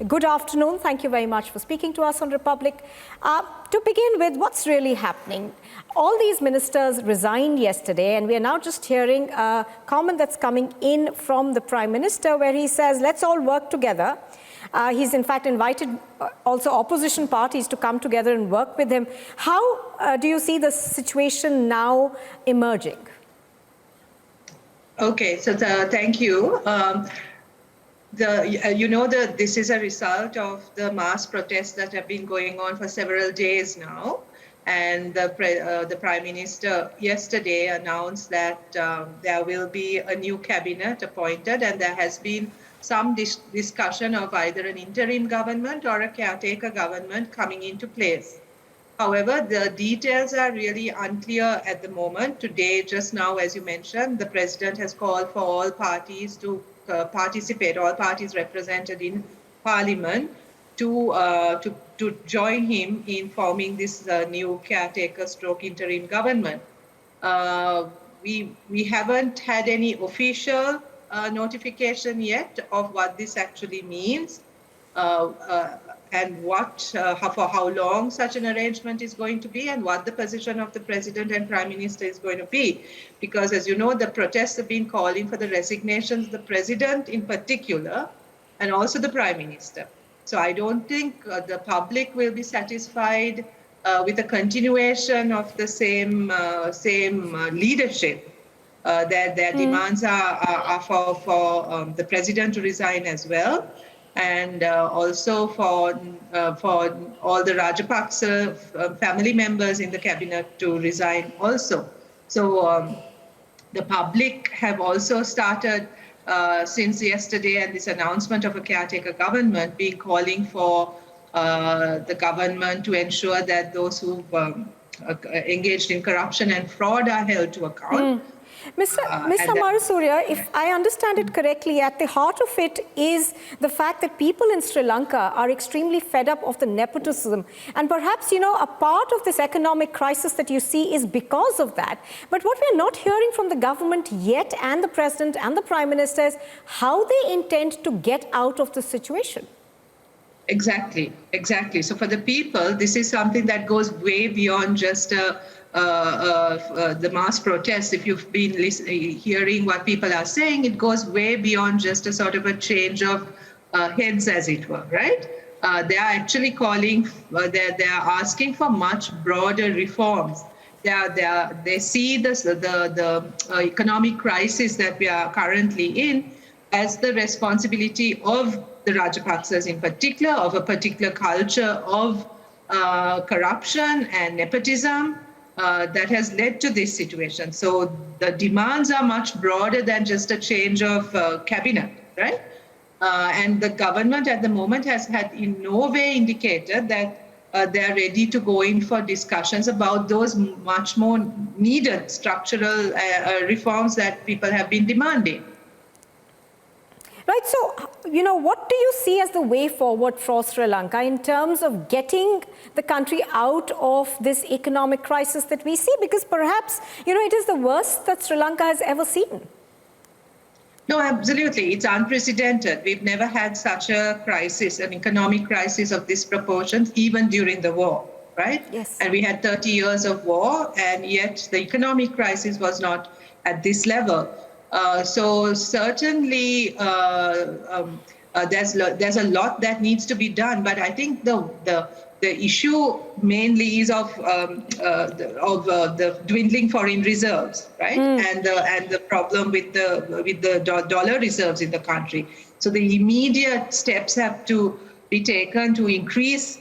Good afternoon. Thank you very much for speaking to us on Republic. To begin with, what's really happening? All these ministers resigned yesterday, and we are now just hearing a comment that's coming in from the Prime Minister where he says, let's all work together. He's in fact invited also opposition parties to come together and work with him. How do you see the situation now emerging? Okay, so thank you. This is a result of the mass protests that have been going on for several days now. And the Prime Minister yesterday announced that there will be a new cabinet appointed, and there has been some discussion of either an interim government or a caretaker government coming into place. However, the details are really unclear at the moment. Today, just now, as you mentioned, the President has called for all parties to participate, all parties represented in Parliament, to join him in forming this new caretaker/stroke interim government. We haven't had any official notification yet of what this actually means. And for how long such an arrangement is going to be, and what the position of the President and Prime Minister is going to be. Because as you know, the protests have been calling for the resignations of the President in particular, and also the Prime Minister. So I don't think the public will be satisfied with the continuation of the same leadership. Their demands are for the President to resign as well, and also for all the Rajapaksa family members in the cabinet to resign also. So the public have also started since yesterday and this announcement of a caretaker government being calling for the government to ensure that those who've engaged in corruption and fraud are held to account. Mr. Marasuriya, if I understand it correctly, at the heart of it is the fact that people in Sri Lanka are extremely fed up of the nepotism. And perhaps, you know, a part of this economic crisis that you see is because of that. But what we're not hearing from the government yet, and the President and the Prime Minister, is how they intend to get out of the situation. Exactly. So for the people, this is something that goes way beyond just the mass protests. If you've been hearing what people are saying, it goes way beyond just a sort of a change of heads, as it were, right? They are actually calling, they are asking for much broader reforms. They see the economic crisis that we are currently in as the responsibility of the Rajapaksas in particular, of a particular culture of corruption and nepotism that has led to this situation. So the demands are much broader than just a change of cabinet, right? And the government at the moment has had in no way indicated that they are ready to go in for discussions about those much more needed structural reforms that people have been demanding. Right, so, you know, what do you see as the way forward for Sri Lanka in terms of getting the country out of this economic crisis that we see? Because perhaps, you know, it is the worst that Sri Lanka has ever seen. No, absolutely. It's unprecedented. We've never had such a crisis, an economic crisis of this proportion, even during the war, right? Yes. And we had 30 years of war, and yet the economic crisis was not at this level. So certainly there's a lot that needs to be done, but I think the issue mainly is of the dwindling foreign reserves, right? And the problem with the dollar reserves in the country. So the immediate steps have to be taken to increase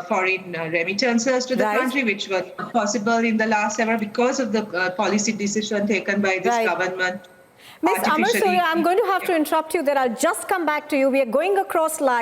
foreign remittances to the country, which were not possible in the last several because of the policy decision taken by this government. Ms. Amarasuriya, I'm going to have to interrupt you there. I'll just come back to you. We are going across live.